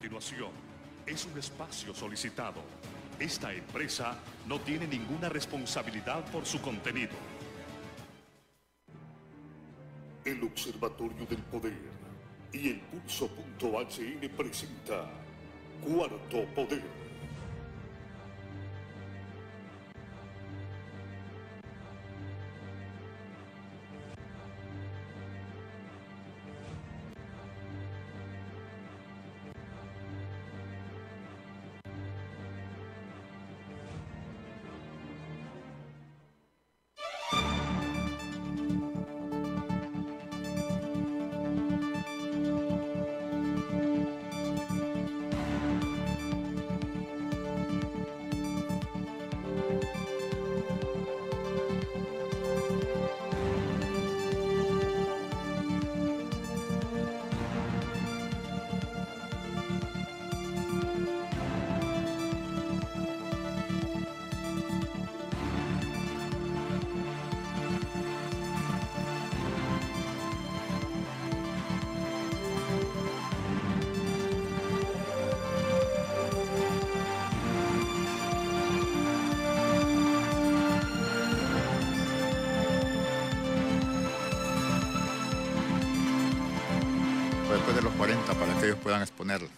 Continuación, es un espacio solicitado. Esta empresa no tiene ninguna responsabilidad por su contenido. El Observatorio del Poder y el Pulso.hn presenta Cuarto Poder. Después de los 40 para que ellos puedan exponerlo.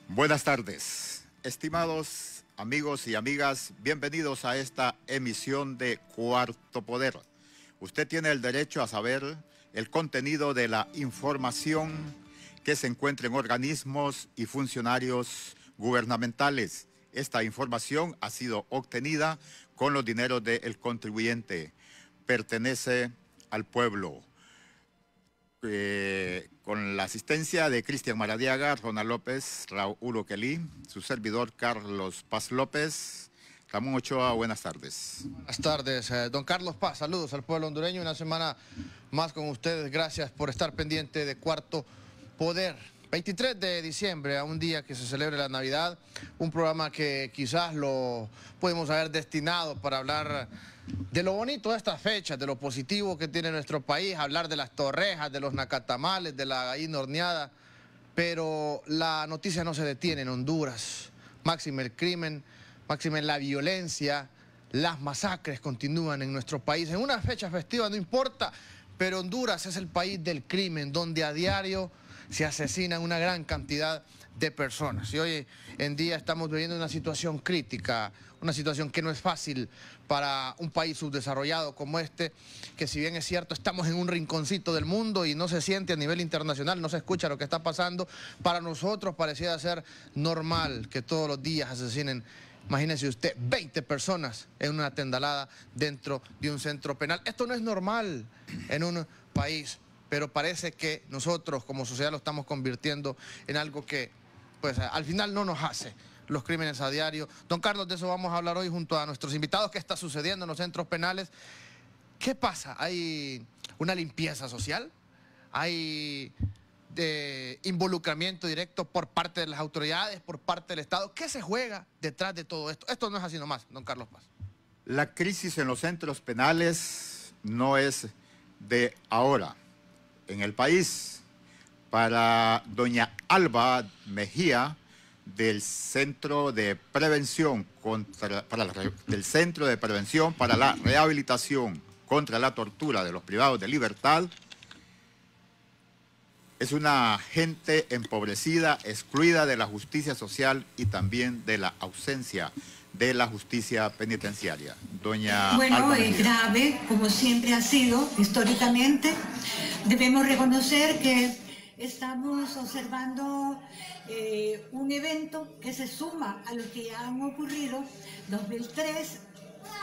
Buenas tardes, estimados amigos y amigas, bienvenidos a esta emisión de Cuarto Poder. Usted tiene el derecho a saber el contenido de la información que se encuentra en organismos y funcionarios gubernamentales. Esta información ha sido obtenida con los dineros del contribuyente. Pertenece al pueblo, con la asistencia de Cristian Maradiaga, Ronald López, Raúl Oquelí, su servidor Carlos Paz López. Ramón Ochoa, buenas tardes. Buenas tardes, don Carlos Paz, saludos al pueblo hondureño, una semana más con ustedes, gracias por estar pendiente de Cuarto Poder. 23 de diciembre, a un día que se celebre la Navidad, un programa que quizás lo podemos haber destinado para hablar de lo bonito de estas fechas, de lo positivo que tiene nuestro país, hablar de las torrejas, de los nacatamales, de la gallina horneada, pero la noticia no se detiene en Honduras. Máxime el crimen, máxime la violencia, las masacres continúan en nuestro país. En una fecha festiva no importa, pero Honduras es el país del crimen, donde a diario se asesinan una gran cantidad de personas. Y hoy en día estamos viviendo una situación crítica, una situación que no es fácil para un país subdesarrollado como este, que si bien es cierto, estamos en un rinconcito del mundo y no se siente a nivel internacional, no se escucha lo que está pasando, para nosotros pareciera ser normal que todos los días asesinen, imagínese usted, 20 personas en una tendalada dentro de un centro penal. Esto no es normal en un país, pero parece que nosotros como sociedad lo estamos convirtiendo en algo que, pues, al final no nos hace los crímenes a diario. Don Carlos, de eso vamos a hablar hoy junto a nuestros invitados. ¿Qué está sucediendo en los centros penales? ¿Qué pasa? ¿Hay una limpieza social? ¿Hay involucramiento directo por parte de las autoridades, por parte del Estado? ¿Qué se juega detrás de todo esto? Esto no es así nomás, don Carlos Paz. La crisis en los centros penales no es de ahora. En el país, para doña Alba Mejía, del Centro de Prevención del Centro de Prevención para la Rehabilitación contra la Tortura de los Privados de Libertad, es una gente empobrecida, excluida de la justicia social y también de la ausencia de la justicia penitenciaria. Doña Bueno, Alba es Mejía. grave, como siempre ha sido históricamente. Debemos reconocer que estamos observando un evento que se suma a los que ya han ocurrido 2003,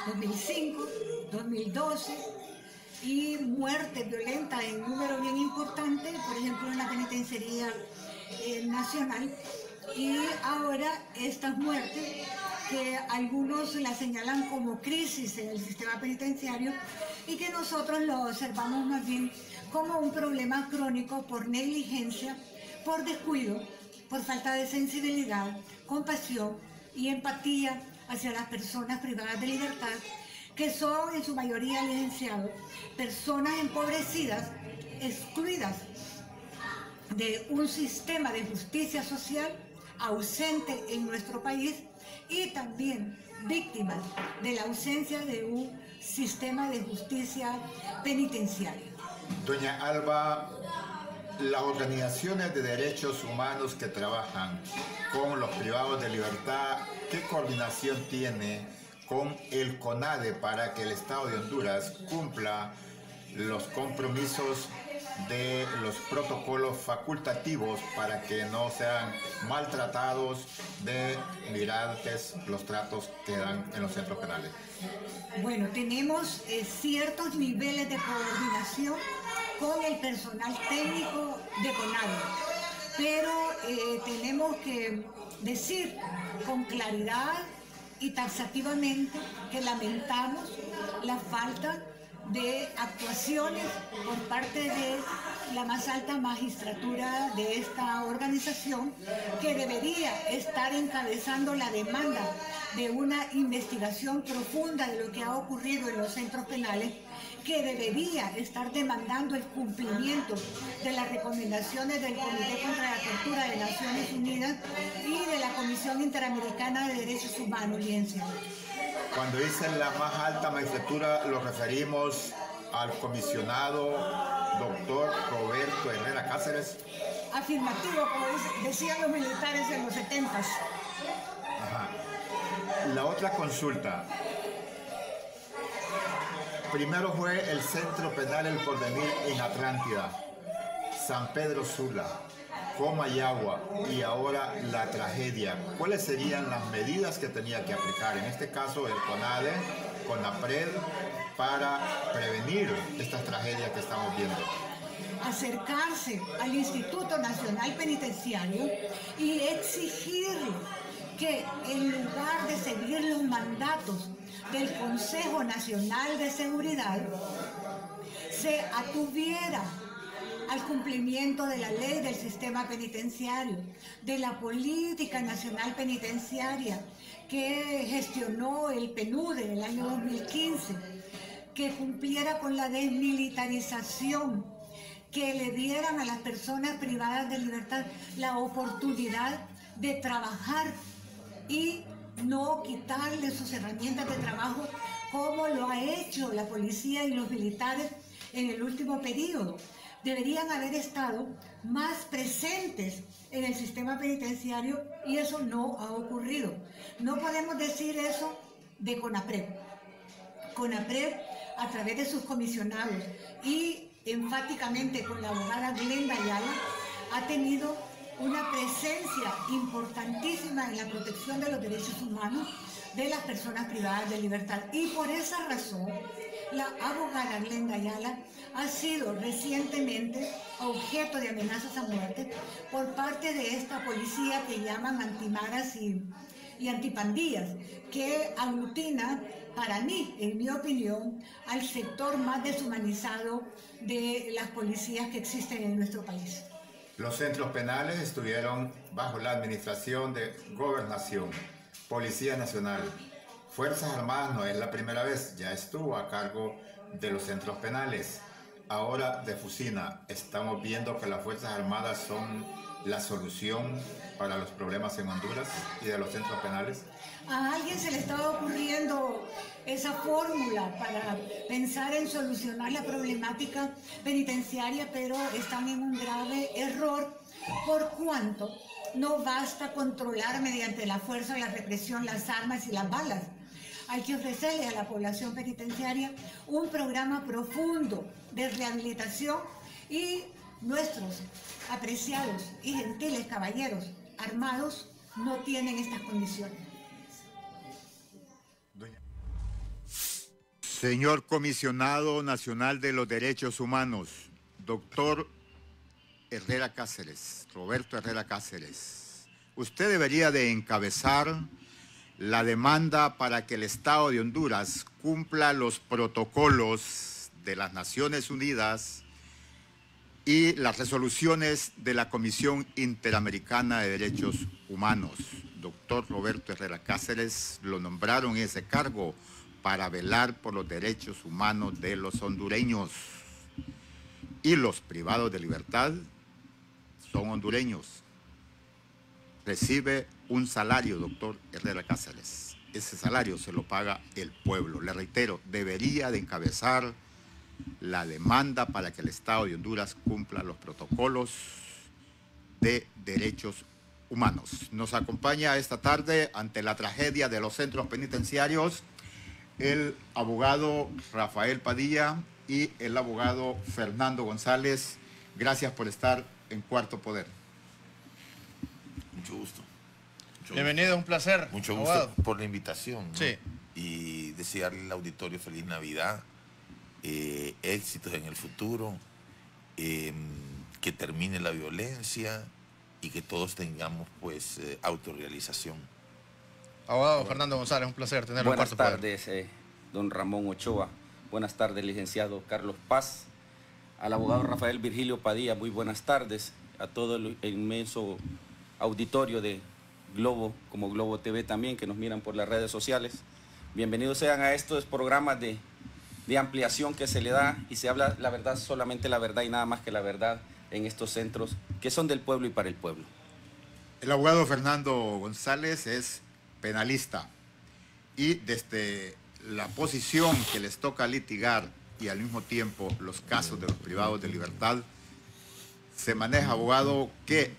2005, 2012 y muerte violenta en número bien importante, por ejemplo en la penitenciaría nacional, y ahora estas muertes que algunos la señalan como crisis en el sistema penitenciario y que nosotros lo observamos más bien como un problema crónico por negligencia, por descuido, por falta de sensibilidad, compasión y empatía hacia las personas privadas de libertad, que son en su mayoría licenciados, personas empobrecidas, excluidas de un sistema de justicia social ausente en nuestro país y también víctimas de la ausencia de un sistema de justicia penitenciaria. Doña Alba, las organizaciones de derechos humanos que trabajan con los privados de libertad, ¿qué coordinación tiene con el CONADE para que el Estado de Honduras cumpla los compromisos de los protocolos facultativos para que no sean maltratados de migrantes los tratos que dan en los centros penales? Bueno, tenemos ciertos niveles de coordinación con el personal técnico de CONADE, pero tenemos que decir con claridad y taxativamente que lamentamos la falta de actuaciones por parte de la más alta magistratura de esta organización, que debería estar encabezando la demanda de una investigación profunda de lo que ha ocurrido en los centros penales, que debería estar demandando el cumplimiento de las recomendaciones del Comité contra la Tortura de Naciones Unidas y de la Comisión Interamericana de Derechos Humanos, Liencia. Cuando dicen la más alta magistratura, lo referimos al comisionado doctor Roberto Herrera Cáceres. Afirmativo, como decían los militares en los 70s. Ajá. La otra consulta. Primero fue el Centro Penal El Porvenir en Atlántida, San Pedro Sula, Comayagua y ahora la tragedia. ¿Cuáles serían las medidas que tenía que aplicar, en este caso el CONADE, CONAPRED, para prevenir estas tragedias que estamos viendo? Acercarse al Instituto Nacional Penitenciario y exigirle que en lugar de seguir los mandatos del Consejo Nacional de Seguridad, se atuviera al cumplimiento de la ley del sistema penitenciario, de la política nacional penitenciaria que gestionó el PNUD en el año 2015, que cumpliera con la desmilitarización, que le dieran a las personas privadas de libertad la oportunidad de trabajar y no quitarle sus herramientas de trabajo como lo ha hecho la policía y los militares en el último periodo. Deberían haber estado más presentes en el sistema penitenciario y eso no ha ocurrido. No podemos decir eso de CONAPRED. CONAPRED, a través de sus comisionados y enfáticamente con la abogada Glenda Ayala, ha tenido una presencia importantísima en la protección de los derechos humanos de las personas privadas de libertad. Y por esa razón, la abogada Glenda Ayala ha sido recientemente objeto de amenazas a muerte por parte de esta policía que llaman antimaras y antipandillas, que aglutina, para mí, en mi opinión, al sector más deshumanizado de las policías que existen en nuestro país. Los centros penales estuvieron bajo la administración de Gobernación, Policía Nacional. Fuerzas Armadas no es la primera vez, ya estuvo a cargo de los centros penales. Ahora de Fusina, estamos viendo que las Fuerzas Armadas son la solución para los problemas en Honduras y de los centros penales. A alguien se le estaba ocurriendo esa fórmula para pensar en solucionar la problemática penitenciaria, pero están en un grave error, por cuanto no basta controlar mediante la fuerza, la represión, las armas y las balas. Hay que ofrecerle a la población penitenciaria un programa profundo de rehabilitación y nuestros apreciados y gentiles caballeros armados no tienen estas condiciones. Señor Comisionado Nacional de los Derechos Humanos, doctor Herrera Cáceres, Roberto Herrera Cáceres, usted debería de encabezar la demanda para que el Estado de Honduras cumpla los protocolos de las Naciones Unidas y las resoluciones de la Comisión Interamericana de Derechos Humanos. Doctor Roberto Herrera Cáceres lo nombraron en ese cargo para velar por los derechos humanos de los hondureños. Y los privados de libertad son hondureños. Recibe un salario, doctor Herrera Cáceres. Ese salario se lo paga el pueblo. Le reitero, debería de encabezar la demanda para que el Estado de Honduras cumpla los protocolos de derechos humanos. Nos acompaña esta tarde, ante la tragedia de los centros penitenciarios, el abogado Rafael Padilla y el abogado Fernando González. Gracias por estar en Cuarto Poder. Mucho gusto. Bienvenido, un placer. Mucho abogado. gusto por la invitación, ¿no? Sí. Y desearle al auditorio feliz Navidad, éxitos en el futuro, que termine la violencia y que todos tengamos pues autorrealización. Abogado Fernando González, un placer tenerlo en Buenas Cuarto Poder. tardes, don Ramón Ochoa. Buenas tardes, licenciado Carlos Paz. Al abogado Rafael Virgilio Padilla, muy buenas tardes. A todo el inmenso auditorio de Globo, como Globo TV también, que nos miran por las redes sociales. Bienvenidos sean a estos programas de ampliación que se le da y se habla la verdad, solamente la verdad y nada más que la verdad en estos centros que son del pueblo y para el pueblo. El abogado Fernando González es penalista y desde la posición que les toca litigar y al mismo tiempo los casos de los privados de libertad, se maneja, abogado, que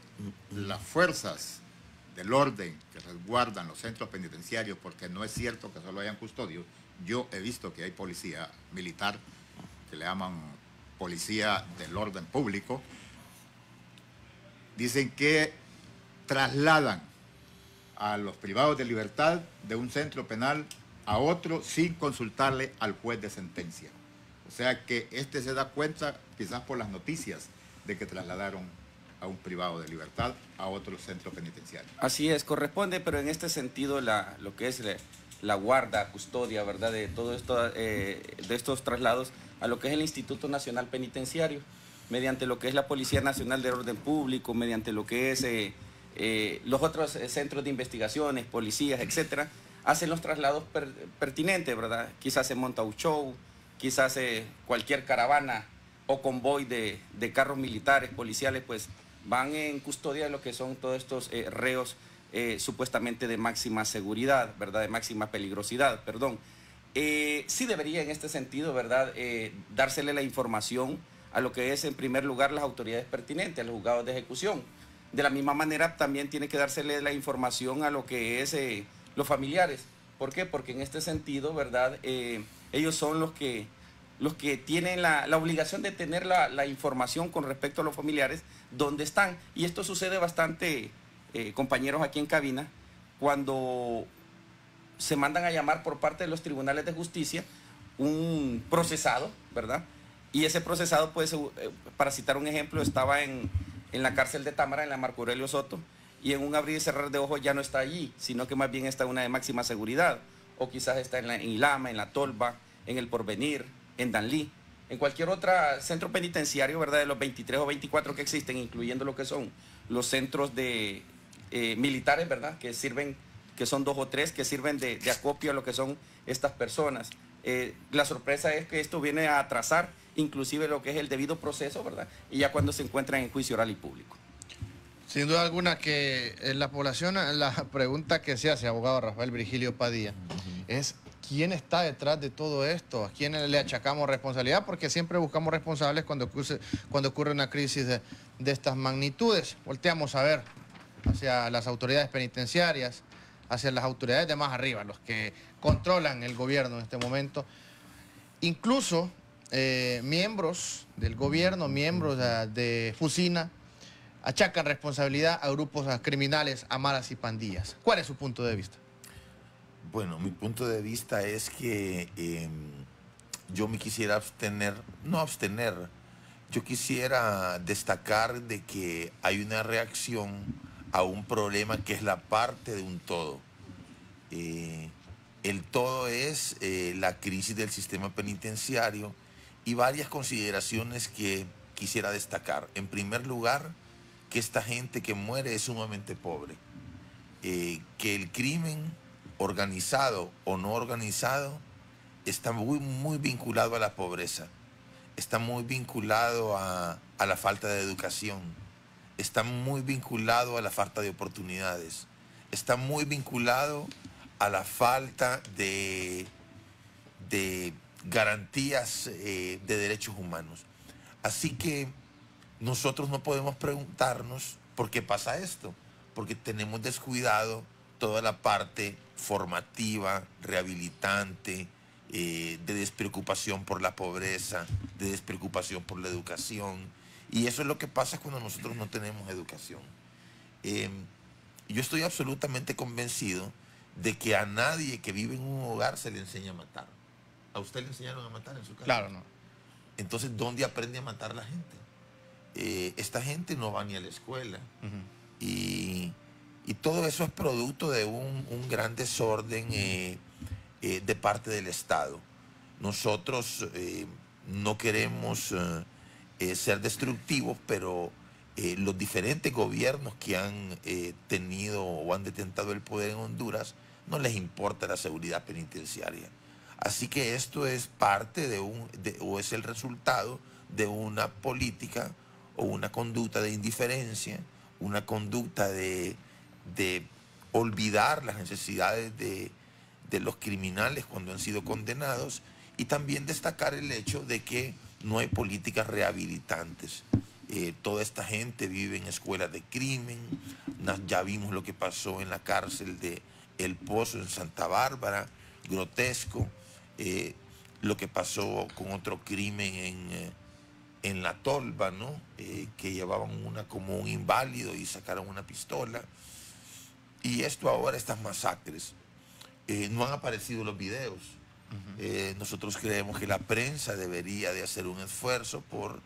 las fuerzas del orden que resguardan los centros penitenciarios, porque no es cierto que solo hayan custodios, yo he visto que hay policía militar, que le llaman policía del orden público, dicen que trasladan a los privados de libertad de un centro penal a otro sin consultarle al juez de sentencia. O sea que se da cuenta, quizás por las noticias, de que trasladaron a un privado de libertad a otro centro penitenciario. Así es, corresponde, pero en este sentido lo que es la guarda, custodia, ¿verdad?, de todo esto, de estos traslados a lo que es el Instituto Nacional Penitenciario, mediante lo que es la Policía Nacional de Orden Público, mediante lo que es los otros centros de investigaciones, policías, etcétera, hacen los traslados pertinentes, ¿verdad? Quizás se monta un show, quizás cualquier caravana o convoy de carros militares, policiales, pues van en custodia de lo que son todos estos reos supuestamente de máxima seguridad, ¿verdad? De máxima peligrosidad, perdón. Sí debería en este sentido, ¿verdad?, dársele la información a lo que es en primer lugar las autoridades pertinentes, a los juzgados de ejecución. De la misma manera también tiene que dársele la información a lo que es los familiares. ¿Por qué? Porque en este sentido, ¿verdad?, ellos son los que tienen la obligación de tener la información con respecto a los familiares, dónde están. Y esto sucede bastante, compañeros aquí en cabina, cuando se mandan a llamar por parte de los tribunales de justicia un procesado, ¿verdad? Y ese procesado, pues, para citar un ejemplo, estaba en la cárcel de Támara, en la Marco Aurelio Soto, y en un abrir y cerrar de ojos ya no está allí, sino que más bien está en una de máxima seguridad, o quizás está en Ilama, en La Tolva, en El Porvenir, en Danlí, en cualquier otro centro penitenciario, ¿verdad?, de los 23 o 24 que existen, incluyendo lo que son los centros de militares, ¿verdad?, que son 2 o 3, que sirven de acopio a lo que son estas personas. La sorpresa es que esto viene a atrasar inclusive lo que es el debido proceso, ¿verdad?, y ya cuando se encuentran en juicio oral y público. Sin duda alguna que la población, la pregunta que se hace, abogado Rafael Virgilio Padilla, es ¿quién está detrás de todo esto? ¿A quién le achacamos responsabilidad? Porque siempre buscamos responsables cuando ocurre una crisis de estas magnitudes. Volteamos a ver hacia las autoridades penitenciarias, hacia las autoridades de más arriba, los que controlan el gobierno en este momento. Incluso miembros del gobierno, miembros de Fusina, achacan responsabilidad a grupos criminales, a maras y pandillas. ¿Cuál es su punto de vista? Bueno, mi punto de vista es que yo me quisiera yo quisiera destacar de que hay una reacción a un problema que es la parte de un todo. El todo es la crisis del sistema penitenciario y varias consideraciones que quisiera destacar. En primer lugar, que esta gente que muere es sumamente pobre, que el crimen organizado o no organizado está muy vinculado a la pobreza, está muy vinculado a la falta de educación, está muy vinculado a la falta de oportunidades, está muy vinculado a la falta de garantías de derechos humanos. Así que nosotros no podemos preguntarnos por qué pasa esto, porque tenemos descuidado toda la parte formativa, rehabilitante, de despreocupación por la pobreza, de despreocupación por la educación. Y eso es lo que pasa cuando nosotros no tenemos educación. Yo estoy absolutamente convencido de que a nadie que vive en un hogar se le enseña a matar. ¿A usted le enseñaron a matar en su casa? Claro, no. Entonces, ¿dónde aprende a matar la gente? Esta gente no va ni a la escuela. Y todo eso es producto de un gran desorden de parte del Estado. Nosotros no queremos ser destructivos, pero los diferentes gobiernos que han tenido o han detentado el poder en Honduras no les importa la seguridad penitenciaria. Así que esto es parte o es el resultado de una política o una conducta de indiferencia, una conducta de olvidar las necesidades de los criminales cuando han sido condenados, y también destacar el hecho de que no hay políticas rehabilitantes. Toda esta gente vive en escuelas de crimen. Ya vimos lo que pasó en la cárcel de El Pozo en Santa Bárbara, grotesco. Lo que pasó con otro crimen en La Tolva, ¿no? Que llevaban como un inválido y sacaron una pistola. Y esto ahora, estas masacres. No han aparecido los videos. Nosotros creemos que la prensa debería de hacer un esfuerzo por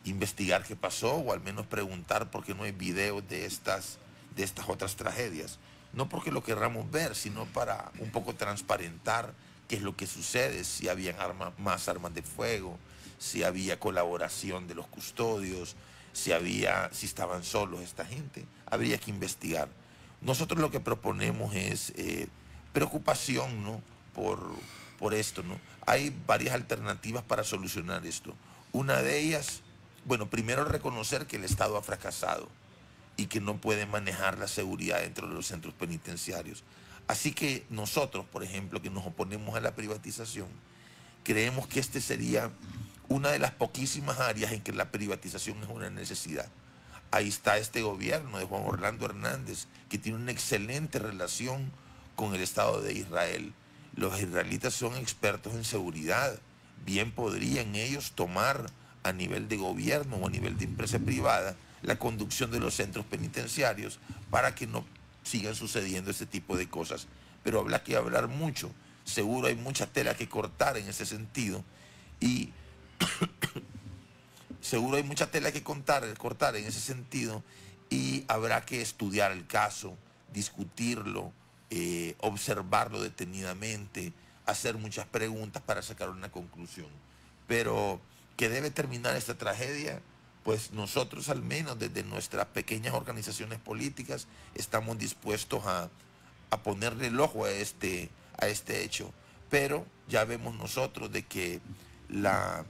investigar qué pasó, o al menos preguntar por qué no hay videos de estas otras tragedias. No porque lo querramos ver, sino para un poco transparentar qué es lo que sucede, si habían más armas de fuego, si había colaboración de los custodios, si estaban solos esta gente. Habría que investigar. Nosotros lo que proponemos es preocupación, ¿no? por esto, ¿no? Hay varias alternativas para solucionar esto. Una de ellas, bueno, primero reconocer que el Estado ha fracasado y que no puede manejar la seguridad dentro de los centros penitenciarios. Así que nosotros, por ejemplo, que nos oponemos a la privatización, creemos que este sería una de las poquísimas áreas en que la privatización es una necesidad. Ahí está este gobierno de Juan Orlando Hernández, que tiene una excelente relación con el Estado de Israel. Los israelitas son expertos en seguridad. Bien podrían ellos tomar a nivel de gobierno o a nivel de empresa privada la conducción de los centros penitenciarios para que no sigan sucediendo este tipo de cosas. Pero habrá que hablar mucho. Seguro hay mucha tela que cortar en ese sentido. Y seguro hay mucha tela que cortar en ese sentido, y habrá que estudiar el caso, discutirlo, observarlo detenidamente, hacer muchas preguntas para sacar una conclusión. Pero que debe terminar esta tragedia, pues nosotros, al menos desde nuestras pequeñas organizaciones políticas, estamos dispuestos a ponerle el ojo a este hecho. Pero ya vemos nosotros de que la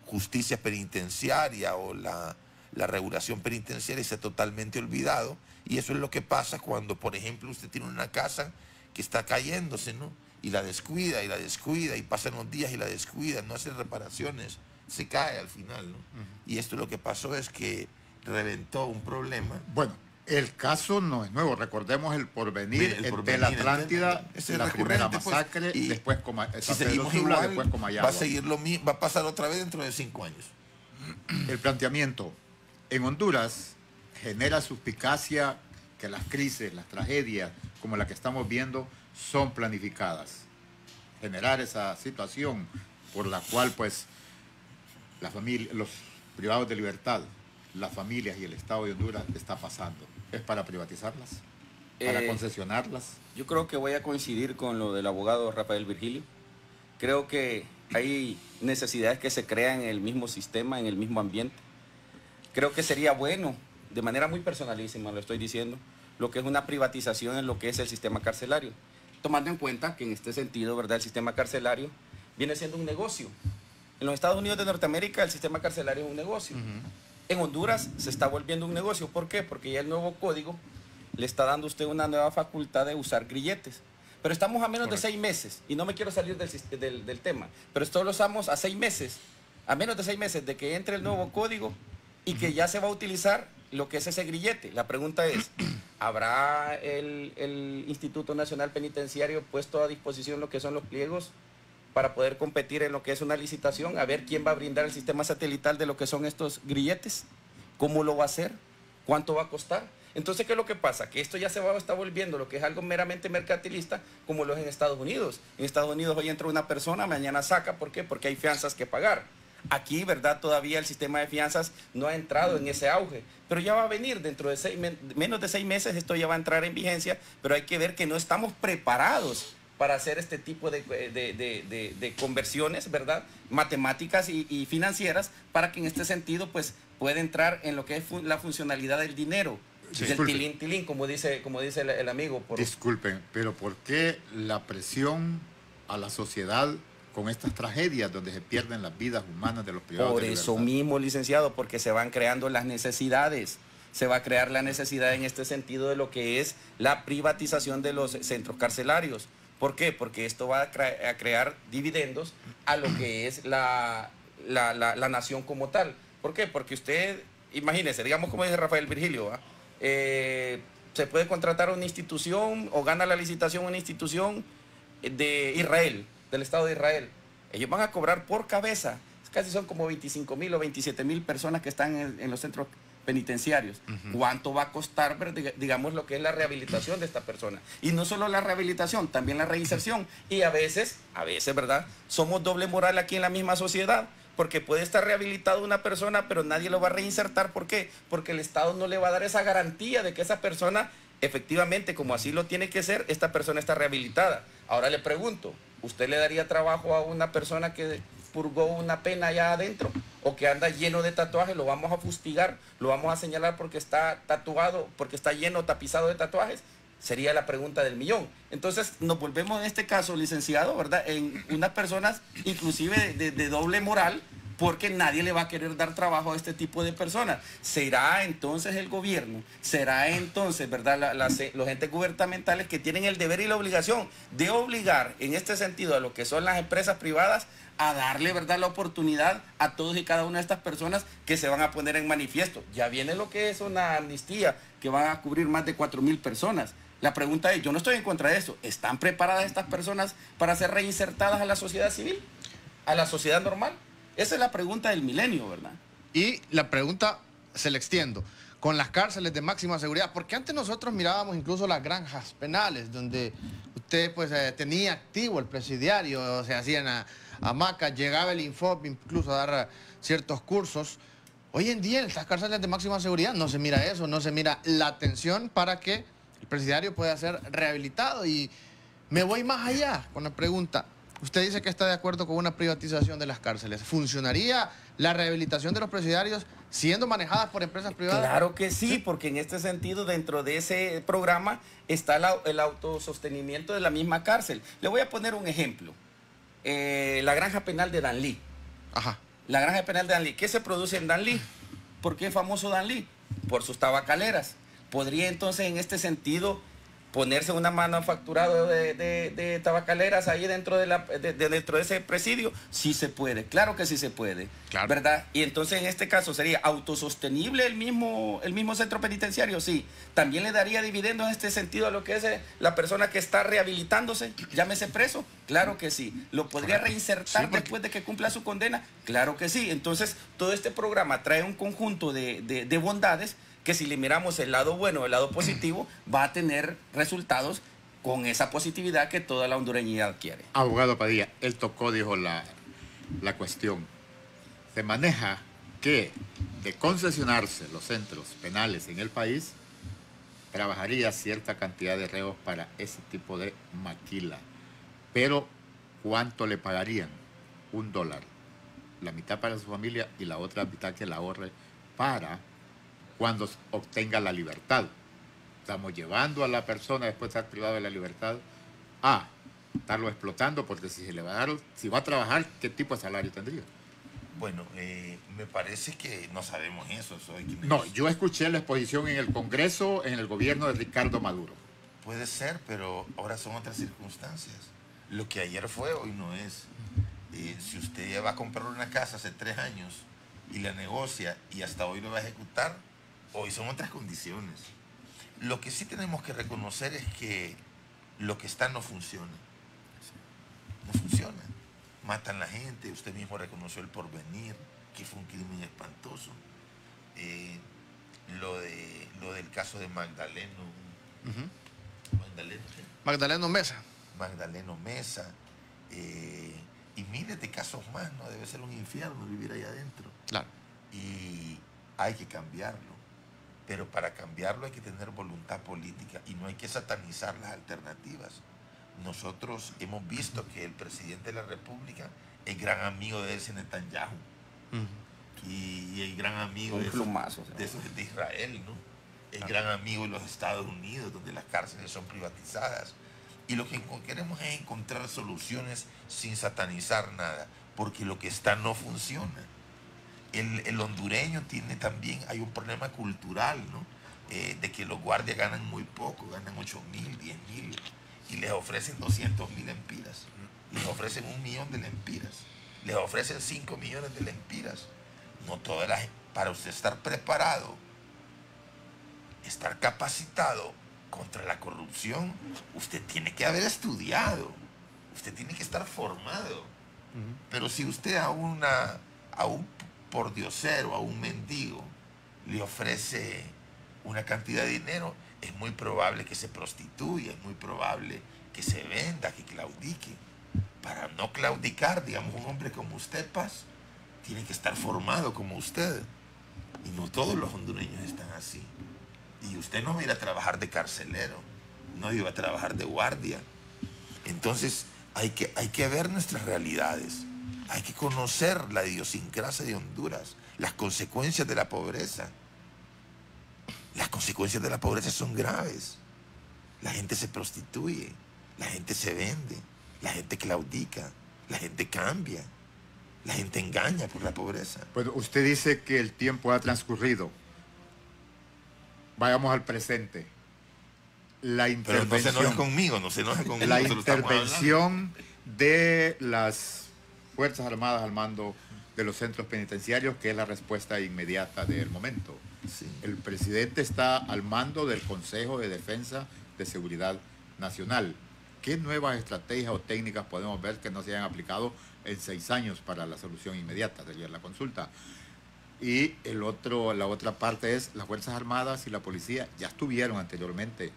justicia penitenciaria o la regulación penitenciaria se ha totalmente olvidado, y eso es lo que pasa cuando, por ejemplo, usted tiene una casa que está cayéndose, ¿no? Y la descuida, y pasan los días y la descuida, no hace reparaciones, se cae al final, ¿no? Y esto lo que pasó es que reventó un problema. Bueno, el caso no es nuevo. Recordemos el Porvenir, de la Atlántida, la primera masacre, pues, después si seguimos igual, después Comayagua. Va a seguir lo mismo, va a pasar otra vez dentro de 5 años. El planteamiento en Honduras genera suspicacia que las crisis, las tragedias como la que estamos viendo son planificadas. Generar esa situación por la cual, pues, la familia, los privados de libertad, las familias y el Estado de Honduras está pasando. ¿Es para privatizarlas? ¿Para concesionarlas? Yo creo que voy a coincidir con lo del abogado Rafael Virgilio. Creo que hay necesidades que se crean en el mismo sistema, en el mismo ambiente. Creo que sería bueno, de manera muy personalísima lo estoy diciendo, lo que es una privatización en lo que es el sistema carcelario. Tomando en cuenta que en este sentido, ¿verdad?, el sistema carcelario viene siendo un negocio. En los Estados Unidos de Norteamérica el sistema carcelario es un negocio. En Honduras se está volviendo un negocio. ¿Por qué? Porque ya el nuevo código le está dando a usted una nueva facultad de usar grilletes. Pero estamos a menos de 6 meses, y no me quiero salir del tema, pero esto lo usamos a 6 meses, a menos de 6 meses de que entre el nuevo código y que ya se va a utilizar lo que es ese grillete. La pregunta es, ¿habrá el Instituto Nacional Penitenciario puesto a disposición lo que son los pliegos para poder competir en lo que es una licitación? A ver quién va a brindar el sistema satelital de lo que son estos grilletes, cómo lo va a hacer, cuánto va a costar. Entonces, ¿qué es lo que pasa? Que esto ya está volviendo lo que es algo meramente mercantilista, como lo es en Estados Unidos. En Estados Unidos hoy entra una persona, mañana saca. ¿Por qué? Porque hay fianzas que pagar. Aquí, ¿verdad? Todavía el sistema de fianzas no ha entrado en ese auge, pero ya va a venir dentro de menos de 6 meses, esto ya va a entrar en vigencia, pero hay que ver que no estamos preparados para hacer este tipo de conversiones, ¿verdad? Matemáticas y financieras, para que en este sentido, pues, pueda entrar en lo que es la funcionalidad del dinero. Sí. Del tilín, tilín, como dice el amigo. Disculpen, pero ¿por qué la presión a la sociedad con estas tragedias donde se pierden las vidas humanas de los privados de libertad? Por eso mismo, licenciado, porque se van creando las necesidades. Se va a crear la necesidad en este sentido de lo que es la privatización de los centros carcelarios. ¿Por qué? Porque esto va a crear dividendos a lo que es la nación como tal. ¿Por qué? Porque usted, imagínese, digamos como dice Rafael Virgilio, se puede contratar a una institución o gana la licitación una institución de Israel, del Estado de Israel. Ellos van a cobrar por cabeza, casi son como 25.000 o 27.000 personas que están en los centros penitenciarios. ¿Cuánto va a costar, digamos, lo que es la rehabilitación de esta persona? Y no solo la rehabilitación, también la reinserción. Y a veces, ¿verdad? Somos doble moral aquí en la misma sociedad, porque puede estar rehabilitada una persona, pero nadie lo va a reinsertar. ¿Por qué? Porque el Estado no le va a dar esa garantía de que esa persona, efectivamente, como así lo tiene que ser, esta persona está rehabilitada. Ahora le pregunto, ¿usted le daría trabajo a una persona que purgó una pena allá adentro o que anda lleno de tatuajes? Lo vamos a fustigar, lo vamos a señalar porque está tatuado, porque está lleno, tapizado de tatuajes. Sería la pregunta del millón. Entonces nos volvemos en este caso, licenciado, ¿verdad?, en unas personas inclusive de doble moral, porque nadie le va a querer dar trabajo a este tipo de personas. ¿Será entonces el gobierno? ¿Será entonces, verdad, los entes gubernamentales que tienen el deber y la obligación de obligar en este sentido a lo que son las empresas privadas a darle, verdad, la oportunidad a todos y cada una de estas personas que se van a poner en manifiesto? Ya viene lo que es una amnistía que van a cubrir más de 4.000 personas. La pregunta es, yo no estoy en contra de eso. ¿Están preparadas estas personas para ser reinsertadas a la sociedad civil? ¿A la sociedad normal? Esa es la pregunta del milenio, ¿verdad? Y la pregunta se le extiendo. Con las cárceles de máxima seguridad, porque antes nosotros mirábamos incluso las granjas penales, donde usted pues tenía activo el presidiario, se hacían hamacas, llegaba el Infop incluso a dar ciertos cursos. Hoy en día en estas cárceles de máxima seguridad no se mira eso, no se mira la atención para que el presidiario pueda ser rehabilitado. Y me voy más allá con la pregunta. Usted dice que está de acuerdo con una privatización de las cárceles. ¿Funcionaría la rehabilitación de los presidiarios siendo manejadas por empresas privadas? Claro que sí, porque en este sentido, dentro de ese programa está el autosostenimiento de la misma cárcel. Le voy a poner un ejemplo. La granja penal de Danlí. Ajá. La granja penal de Danlí. ¿Qué se produce en Danlí? ¿Por qué es famoso Danlí? Por sus tabacaleras. ¿Podría entonces en este sentido ponerse una manufacturada de tabacaleras ahí dentro de ese presidio? Sí se puede, claro que sí se puede, claro, ¿verdad? Y entonces en este caso sería autosostenible el mismo centro penitenciario, sí. También le daría dividendo en este sentido a lo que es la persona que está rehabilitándose, llámese preso, claro que sí. ¿Lo podría reinsertar después de que cumpla su condena? Claro que sí. Entonces todo este programa trae un conjunto de bondades que, si le miramos el lado bueno, el lado positivo, va a tener resultados con esa positividad que toda la hondureñidad quiere. Abogado Padilla, él tocó, dijo, la cuestión. Se maneja que, de concesionarse los centros penales en el país, trabajaría cierta cantidad de reos para ese tipo de maquila. Pero, ¿cuánto le pagarían? $1. La mitad para su familia y la otra mitad que la ahorre para cuando obtenga la libertad. Estamos llevando a la persona, después de estar privado de la libertad, a estarlo explotando, porque si se le va a dar, si va a trabajar, ¿qué tipo de salario tendría? Bueno, me parece que no sabemos eso. No, yo escuché la exposición en el Congreso, en el gobierno de Ricardo Maduro. Puede ser, pero ahora son otras circunstancias. Lo que ayer fue, hoy no es. Si usted va a comprar una casa hace 3 años y la negocia y hasta hoy lo va a ejecutar, hoy son otras condiciones. Lo que sí tenemos que reconocer es que lo que está no funciona. No funciona. Matan a la gente, usted mismo reconoció el Porvenir, que fue un crimen espantoso. Lo del caso de Magdaleno. Magdaleno Mesa. Magdaleno Mesa. Y miles de casos más, ¿no? Debe ser un infierno vivir allá adentro. Claro. Y hay que cambiarlo. Pero para cambiarlo hay que tener voluntad política y no hay que satanizar las alternativas. Nosotros hemos visto que el presidente de la República es gran amigo de ese Netanyahu. Y el gran amigo de Israel, ¿no? Es gran amigo de los Estados Unidos, donde las cárceles son privatizadas. Y lo que queremos es encontrar soluciones sin satanizar nada, porque lo que está no funciona. El hondureño tiene también, hay un problema cultural, ¿no? De que los guardias ganan muy poco, ganan 8.000, 10.000, y les ofrecen 200.000 lempiras, les ofrecen 1 millón de lempiras, les ofrecen 5 millones de lempiras. No todas las, para usted estar preparado, estar capacitado contra la corrupción, usted tiene que haber estudiado, usted tiene que estar formado. Pero si usted a un pordiosero, a un mendigo, le ofrece una cantidad de dinero, es muy probable que se prostituya, es muy probable que se venda, que claudique. Para no claudicar, digamos, un hombre como usted, Paz, tiene que estar formado como usted. Y no todos los hondureños están así. Y usted no va a ir a trabajar de carcelero, no iba a trabajar de guardia. Entonces hay que ver nuestras realidades. Hay que conocer la idiosincrasia de Honduras, las consecuencias de la pobreza. Las consecuencias de la pobreza son graves. La gente se prostituye, la gente se vende, la gente claudica, la gente cambia, la gente engaña por la pobreza. Pues usted dice que el tiempo ha transcurrido. Vayamos al presente. La intervención, pero no se enoje conmigo, no se enoje conmigo. La intervención de las Fuerzas Armadas al mando de los centros penitenciarios, que es la respuesta inmediata del momento. Sí. El presidente está al mando del Consejo de Defensa de Seguridad Nacional. ¿Qué nuevas estrategias o técnicas podemos ver que no se hayan aplicado en 6 años para la solución inmediata? Sería la consulta. Y la otra parte es, las Fuerzas Armadas y la policía ya estuvieron anteriormente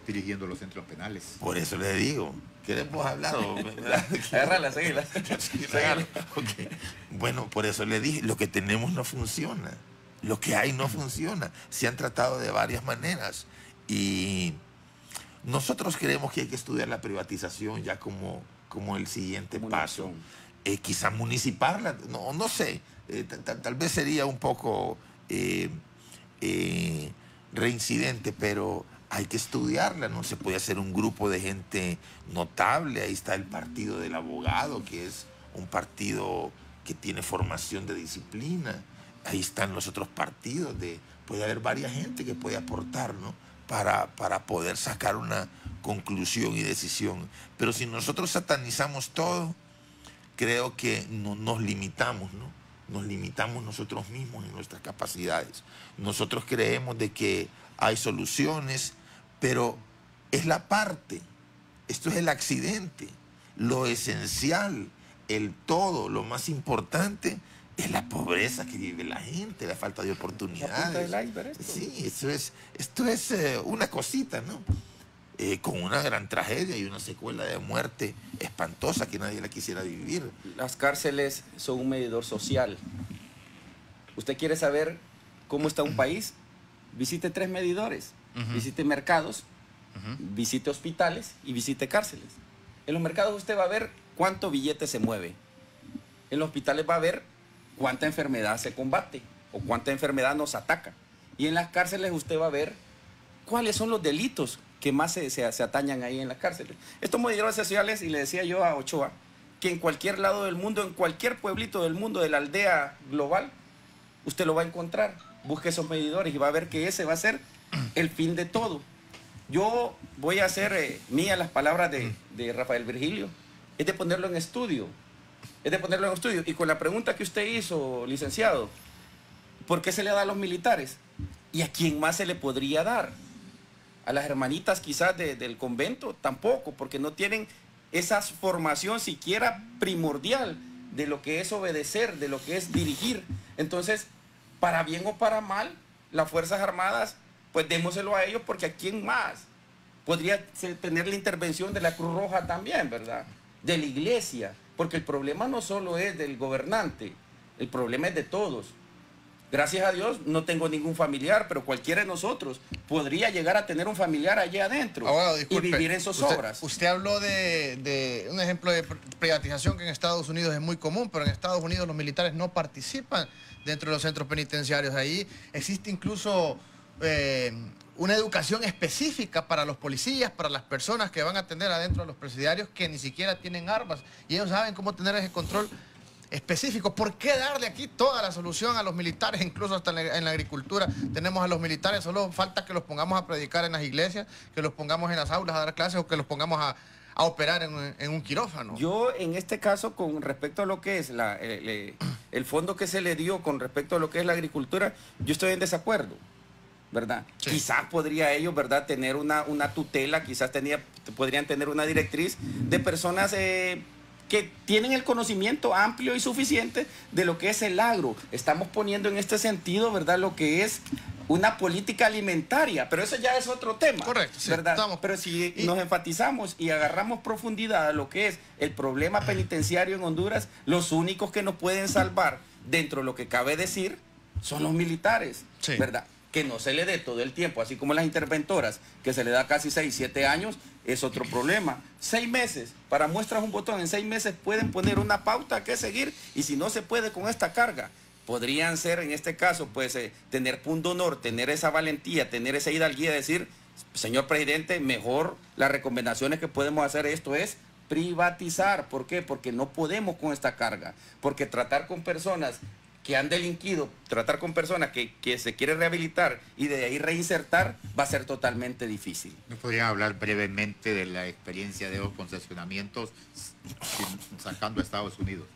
dirigiendo los centros penales. Por eso le digo, ¿queremos hablar? Agárrala, seguila. Okay. Bueno, por eso le dije, lo que tenemos no funciona. Lo que hay no funciona. Se han tratado de varias maneras. Y nosotros creemos que hay que estudiar la privatización ya como el siguiente paso. Quizá municipal, no sé. Tal vez sería un poco reincidente, pero hay que estudiarla, no se puede hacer un grupo de gente notable. Ahí está el partido del abogado, que es un partido que tiene formación de disciplina. Ahí están los otros partidos, puede haber varias gente que puede aportar, ¿no? Para poder sacar una conclusión y decisión. Pero si nosotros satanizamos todo, creo que nos limitamos, ¿no? Nos limitamos nosotros mismos en nuestras capacidades. Nosotros creemos de que hay soluciones, pero es la parte, esto es el accidente. Lo esencial, el todo, lo más importante es la pobreza que vive la gente, la falta de oportunidades. La punta del iceberg, esto. Sí, esto es una cosita, ¿no? Con una gran tragedia y una secuela de muerte espantosa que nadie la quisiera vivir. Las cárceles son un medidor social. ¿Usted quiere saber cómo está un país? Visite 3 medidores. Visite mercados, visite hospitales y visite cárceles. En los mercados usted va a ver cuánto billete se mueve. En los hospitales va a ver cuánta enfermedad se combate o cuánta enfermedad nos ataca. Y en las cárceles usted va a ver cuáles son los delitos que más se atañan ahí en las cárceles. Estos medidores sociales, y le decía yo a Ochoa, que en cualquier lado del mundo, en cualquier pueblito del mundo, de la aldea global, usted lo va a encontrar. Busque esos medidores y va a ver que ese va a ser el fin de todo. Yo voy a hacer mías las palabras de Rafael Virgilio, es de ponerlo en estudio, Y con la pregunta que usted hizo, licenciado, ¿por qué se le da a los militares? ¿Y a quién más se le podría dar? A las hermanitas quizás del convento, tampoco, porque no tienen esa formación siquiera primordial de lo que es obedecer, de lo que es dirigir. Entonces, para bien o para mal, las Fuerzas Armadas, pues démoselo a ellos, porque ¿a quién más? Podría tener la intervención de la Cruz Roja también, ¿verdad? De la iglesia, porque el problema no solo es del gobernante, el problema es de todos. Gracias a Dios no tengo ningún familiar, pero cualquiera de nosotros podría llegar a tener un familiar allá adentro y vivir en zozobras. Usted habló de un ejemplo de privatización que en Estados Unidos es muy común, pero en Estados Unidos los militares no participan dentro de los centros penitenciarios. Ahí existe incluso una educación específica para los policías, para las personas que van a atender adentro de los presidiarios que ni siquiera tienen armas y ellos saben cómo tener ese control específico. ¿Por qué darle aquí toda la solución a los militares, incluso hasta en la agricultura? Tenemos a los militares, solo falta que los pongamos a predicar en las iglesias, que los pongamos en las aulas a dar clases o que los pongamos a operar en un quirófano. Yo en este caso, con respecto a lo que es el fondo que se le dio con respecto a lo que es la agricultura, yo estoy en desacuerdo, ¿verdad? Sí. Quizás podría ellos, ¿verdad?, tener una tutela, quizás podrían tener una directriz de personas que tienen el conocimiento amplio y suficiente de lo que es el agro. Estamos poniendo en este sentido, ¿verdad?, lo que es una política alimentaria, pero eso ya es otro tema. Correcto, sí, ¿verdad? Pero si nos enfatizamos y agarramos profundidad a lo que es el problema penitenciario en Honduras, los únicos que nos pueden salvar, dentro de lo que cabe decir, son los militares, sí, ¿verdad? Que no se le dé todo el tiempo, así como las interventoras, que se le da casi 6, 7 años, es otro problema. 6 meses, para muestras un botón, en 6 meses pueden poner una pauta que seguir, y si no se puede con esta carga, podrían ser, en este caso, pues tener punto honor, tener esa valentía, tener esa hidalguía de decir, señor presidente, mejor las recomendaciones que podemos hacer esto es privatizar. ¿Por qué? Porque no podemos con esta carga, porque tratar con personas que han delinquido, tratar con personas que se quieren rehabilitar y de ahí reinsertar, va a ser totalmente difícil. ¿No podrían hablar brevemente de la experiencia de los concesionamientos sacando a Estados Unidos?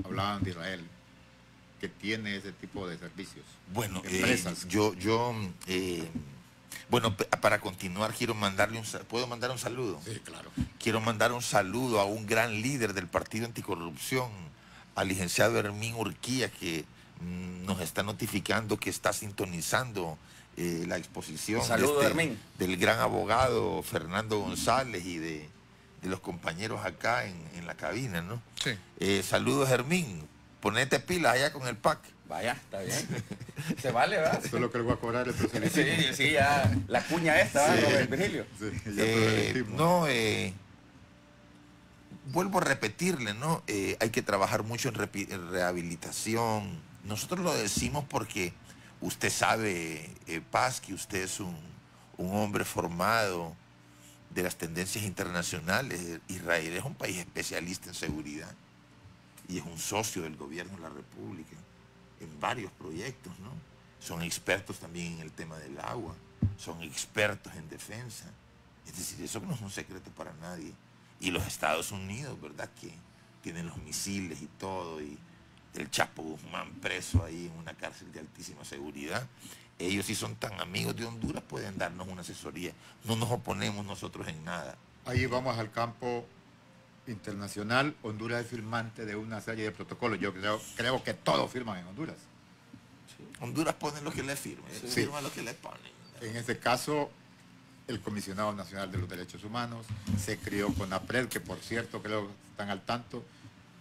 Hablaban de Israel, que tiene ese tipo de servicios. Bueno, empresas. Bueno, para continuar quiero mandarle ¿puedo mandar un saludo? Sí, claro. Quiero mandar un saludo a un gran líder del Partido Anticorrupción, al licenciado Hermín Urquía, que nos está notificando que está sintonizando la exposición del gran abogado Fernando González y de los compañeros acá en la cabina, ¿no? Sí. Saludos, Hermín. Ponete pilas allá con el PAC. Vaya, está bien. Se vale, ¿verdad? Eso es lo que le voy a cobrar el presidente. Sí, ya. La cuña esta, sí. ¿Verdad, Virgilio? Sí, vuelvo a repetirle, ¿no? Hay que trabajar mucho en rehabilitación. Nosotros lo decimos porque usted sabe, Paz, que usted es un hombre formado de las tendencias internacionales. Israel es un país especialista en seguridad y es un socio del gobierno de la República en varios proyectos, ¿no? Son expertos también en el tema del agua, son expertos en defensa. Es decir, eso no es un secreto para nadie. Y los Estados Unidos, ¿verdad?, que tienen los misiles y todo, y el Chapo Guzmán preso ahí en una cárcel de altísima seguridad. Ellos, si son tan amigos de Honduras, pueden darnos una asesoría. No nos oponemos nosotros en nada. Ahí vamos al campo internacional. Honduras es firmante de una serie de protocolos. Yo creo que todos firman en Honduras. Sí. Honduras pone lo que le firman, sí, firma lo que le ponen. En este caso, el Comisionado Nacional de los Derechos Humanos se crió CONAPRED, que por cierto creo que están al tanto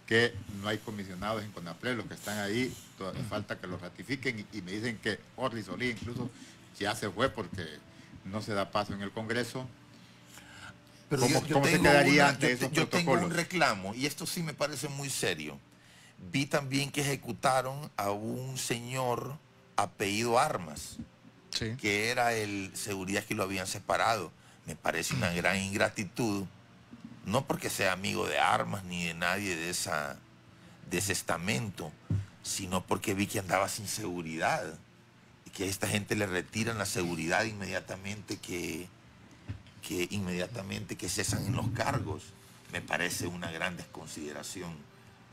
que no hay comisionados en CONAPRED, los que están ahí, todavía falta que los ratifiquen, y me dicen que Orly Solí incluso ya se fue porque no se da paso en el Congreso. Pero ¿Cómo se quedaría ante esos protocolos? Yo tengo un reclamo, y esto sí me parece muy serio. Vi también que ejecutaron a un señor apellido Armas, sí, que era el seguridad que lo habían separado. Me parece una gran ingratitud no porque sea amigo de Armas ni de nadie de ese estamento, sino porque vi que andaba sin seguridad y que a esta gente le retiran la seguridad inmediatamente que cesan en los cargos. Me parece una gran desconsideración.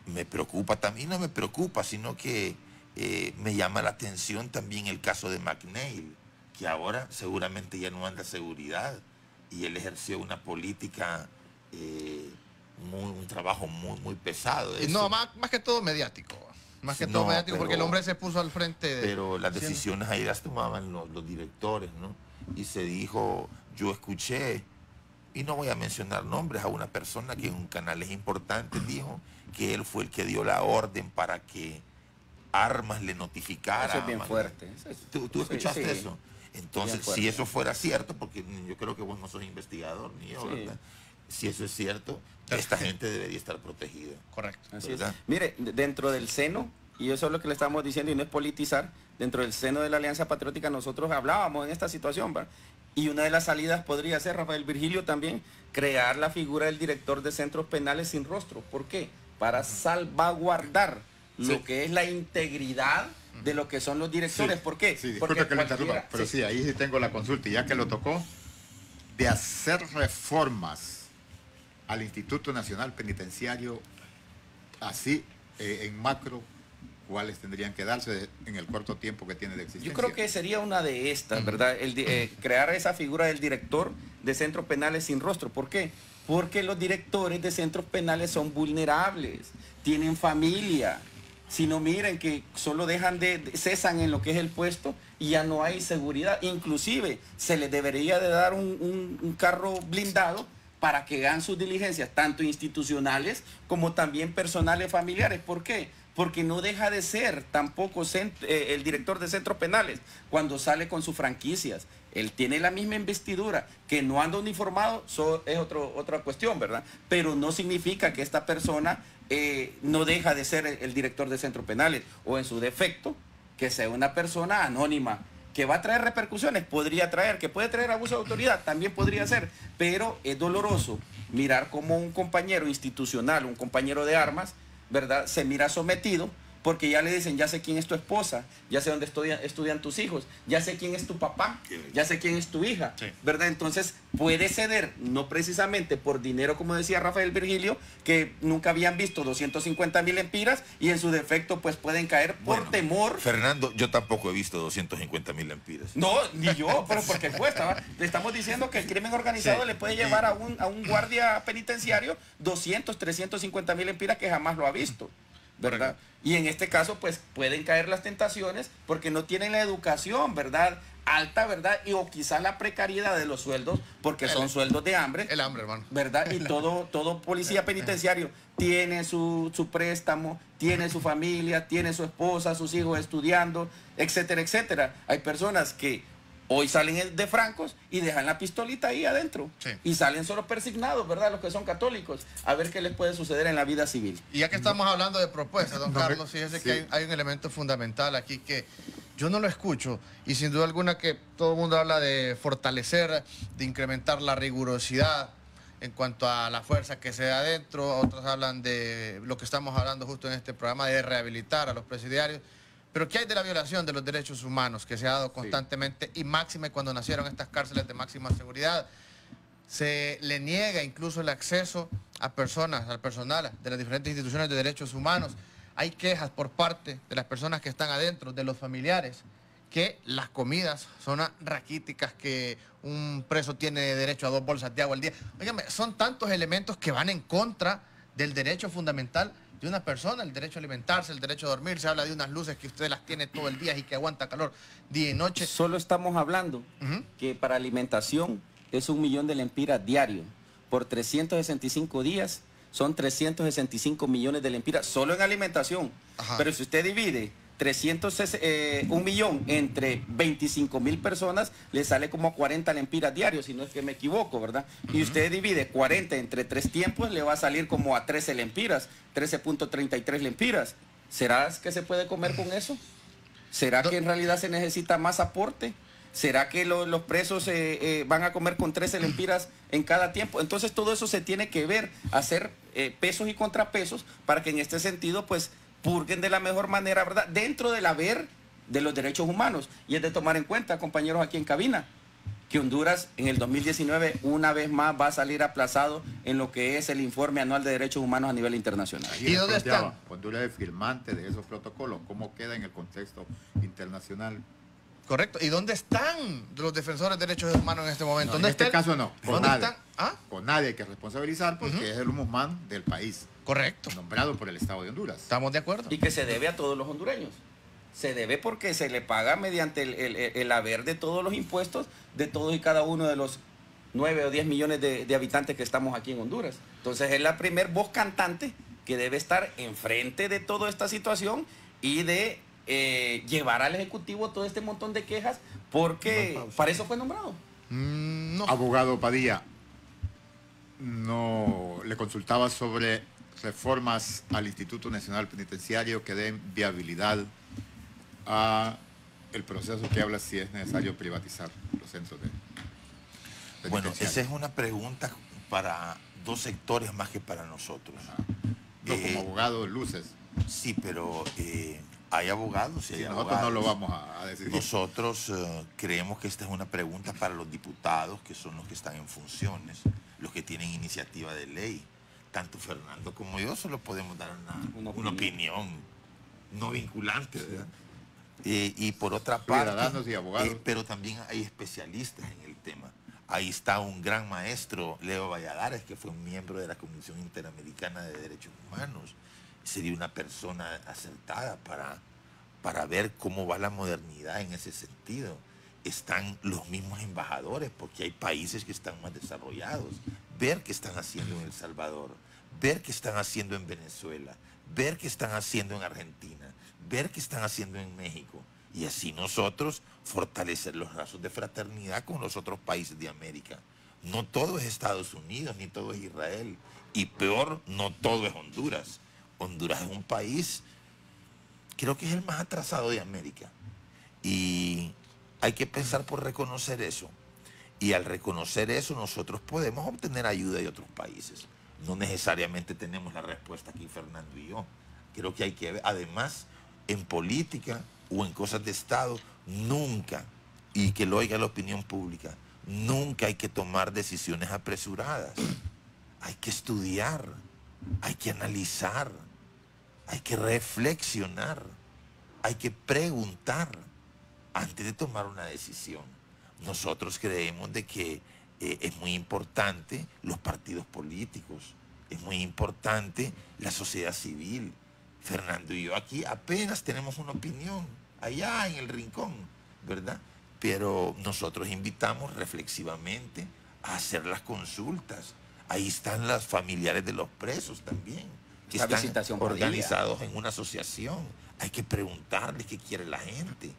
Me preocupa también, no me preocupa, sino que me llama la atención también el caso de McNeil, que ahora seguramente ya no anda seguridad y él ejerció una política, un trabajo muy pesado. No, más que todo mediático. Más que todo mediático, porque el hombre se puso al frente de... Pero las decisiones ahí las tomaban los directores, ¿no? Y se dijo, yo escuché, y no voy a mencionar nombres, a una persona que en canales importantes dijo que él fue el que dio la orden para que Armas le notificara. Eso es bien fuerte. ¿Tú escuchaste sí, eso? Entonces, si eso fuera cierto, porque yo creo que vos no sos investigador, ni yo, ¿verdad? Si eso es cierto, esta gente debería estar protegida. Correcto. Así es. Mire, dentro del seno, y eso es lo que le estamos diciendo, y no es politizar, dentro del seno de la Alianza Patriótica nosotros hablábamos en esta situación, ¿verdad? Y una de las salidas podría ser, Rafael Virgilio, también crear la figura del director de centros penales sin rostro. ¿Por qué? Para salvaguardar lo que es la integridad de lo que son los directores. ¿Por qué? Sí, disculpe que lo interrumpa, pero sí, ahí sí tengo la consulta, y ya que lo tocó, de hacer reformas al Instituto Nacional Penitenciario, así en macro, ¿cuáles tendrían que darse en el corto tiempo que tiene de existencia? Yo creo que sería una de estas, ¿verdad? Crear esa figura del director de centros penales sin rostro. ¿Por qué? Porque los directores de centros penales son vulnerables, tienen familia. Si no, miren que solo cesan en lo que es el puesto y ya no hay seguridad. Inclusive se les debería de dar un carro blindado para que hagan sus diligencias, tanto institucionales como también personales familiares. ¿Por qué? Porque no deja de ser tampoco el director de centros penales cuando sale con sus franquicias. Él tiene la misma investidura, que no anda uniformado, es otra cuestión, ¿verdad? Pero no significa que esta persona no deja de ser el director de centros penales, o en su defecto, que sea una persona anónima, que va a traer repercusiones, que puede traer abuso de autoridad, también podría ser, pero es doloroso mirar cómo un compañero institucional, un compañero de armas, ¿verdad?, se mira sometido, porque ya le dicen, ya sé quién es tu esposa, ya sé dónde estudian tus hijos, ya sé quién es tu papá, ya sé quién es tu hija, ¿verdad? Entonces puede ceder, no precisamente por dinero, como decía Rafael Virgilio, que nunca habían visto 250,000 lempiras, y en su defecto pues pueden caer por temor. Fernando, yo tampoco he visto 250,000 lempiras. No, ni yo, pero porque cuesta, ¿va? Le estamos diciendo que el crimen organizado le puede llevar a un guardia penitenciario 200, 350,000 lempiras que jamás lo ha visto, ¿verdad? Y en este caso, pues, pueden caer las tentaciones porque no tienen la educación, ¿verdad?, alta, ¿verdad? O quizás la precariedad de los sueldos, porque son sueldos de hambre. El hambre, hermano. ¿Verdad? Y todo policía penitenciario tiene su préstamo, tiene su familia, tiene su esposa, sus hijos estudiando, etcétera, etcétera. Hay personas que hoy salen de francos y dejan la pistolita ahí adentro. Sí. Y salen solo persignados, ¿verdad? Los que son católicos. A ver qué les puede suceder en la vida civil. Y ya que estamos hablando de propuestas, don Carlos, fíjese que hay un elemento fundamental aquí que yo no lo escucho. Y sin duda alguna que todo el mundo habla de fortalecer, de incrementar la rigurosidad en cuanto a la fuerza que se da adentro. Otros hablan de lo que estamos hablando justo en este programa, de rehabilitar a los presidiarios. Pero ¿qué hay de la violación de los derechos humanos que se ha dado constantemente y máxime cuando nacieron estas cárceles de máxima seguridad? Se le niega incluso el acceso a personas, al personal de las diferentes instituciones de derechos humanos. Hay quejas por parte de las personas que están adentro, de los familiares, que las comidas son raquíticas, que un preso tiene derecho a 2 bolsas de agua al día. Óigame, son tantos elementos que van en contra del derecho fundamental de una persona, el derecho a alimentarse, el derecho a dormir. Se habla de unas luces que usted las tiene todo el día y que aguanta calor día y noche. Solo estamos hablando que para alimentación es 1 millón de lempiras diario. Por 365 días son 365 millones de lempiras solo en alimentación. Ajá. Pero si usted divide 1 millón entre 25,000 personas, le sale como 40 lempiras diarios, si no es que me equivoco, ¿verdad? Y usted divide 40 entre 3 tiempos, le va a salir como a 13 lempiras, 13.33 lempiras. ¿Será que se puede comer con eso? ¿Será que en realidad se necesita más aporte? ¿Será que los presos van a comer con 13 lempiras en cada tiempo? Entonces todo eso se tiene que ver, hacer pesos y contrapesos para que en este sentido pues purguen de la mejor manera, ¿verdad? Dentro del haber de los derechos humanos. Y es de tomar en cuenta, compañeros aquí en cabina, que Honduras en el 2019 una vez más va a salir aplazado en lo que es el informe anual de derechos humanos a nivel internacional. ¿Y dónde están? Honduras es firmante de esos protocolos. ¿Cómo queda en el contexto internacional? Correcto. ¿Y dónde están los defensores de derechos humanos en este momento? No, ¿Dónde en este caso no. ¿Dónde están? ¿Ah? Con nadie hay que responsabilizar porque es el ombudsman del país. Correcto. Nombrado por el Estado de Honduras. ¿Estamos de acuerdo? Y que se debe a todos los hondureños. Se debe porque se le paga mediante el haber de todos los impuestos de todos y cada uno de los 9 o 10 millones de habitantes que estamos aquí en Honduras. Entonces es la primer voz cantante que debe estar enfrente de toda esta situación y de llevar al Ejecutivo todo este montón de quejas porque para eso fue nombrado. No. Abogado Padilla, no le consultaba sobre reformas al Instituto Nacional Penitenciario que den viabilidad a el proceso que habla si es necesario privatizar los centros de Bueno, penitenciarios. esa es una pregunta para dos sectores más que para nosotros. No, como abogado, luces. Sí, pero hay abogados y hay Sí, abogados. nosotros no lo vamos a decidir. Nosotros creemos que esta es una pregunta para los diputados, que son los que están en funciones, los que tienen iniciativa de ley. Tanto Fernando como yo solo podemos dar una opinión no vinculante, ¿verdad? Y por otra parte, Ciudadanos y abogados. pero también hay especialistas en el tema. Ahí está un gran maestro, Leo Valladares, que fue un miembro de la Comisión Interamericana de Derechos Humanos. Sería una persona acertada para ver cómo va la modernidad en ese sentido. Están los mismos embajadores, porque hay países que están más desarrollados. Ver qué están haciendo en El Salvador, ver qué están haciendo en Venezuela, ver qué están haciendo en Argentina, ver qué están haciendo en México. Y así nosotros fortalecer los lazos de fraternidad con los otros países de América. No todo es Estados Unidos, ni todo es Israel. Y peor, no todo es Honduras. Honduras es un país, creo que es el más atrasado de América. Y hay que pensar por reconocer eso. Y al reconocer eso, nosotros podemos obtener ayuda de otros países. No necesariamente tenemos la respuesta aquí, Fernando y yo. Creo que hay que ver, además, en política o en cosas de Estado, nunca, y que lo oiga la opinión pública, nunca hay que tomar decisiones apresuradas. Hay que estudiar, hay que analizar, hay que reflexionar, hay que preguntar antes de tomar una decisión. Nosotros creemos de que es muy importante los partidos políticos, es muy importante la sociedad civil. Fernando y yo aquí apenas tenemos una opinión, allá en el rincón, ¿verdad? Pero nosotros invitamos reflexivamente a hacer las consultas. Ahí están los familiares de los presos también, que La están visitación por organizados en una asociación. Hay que preguntarles qué quiere la gente.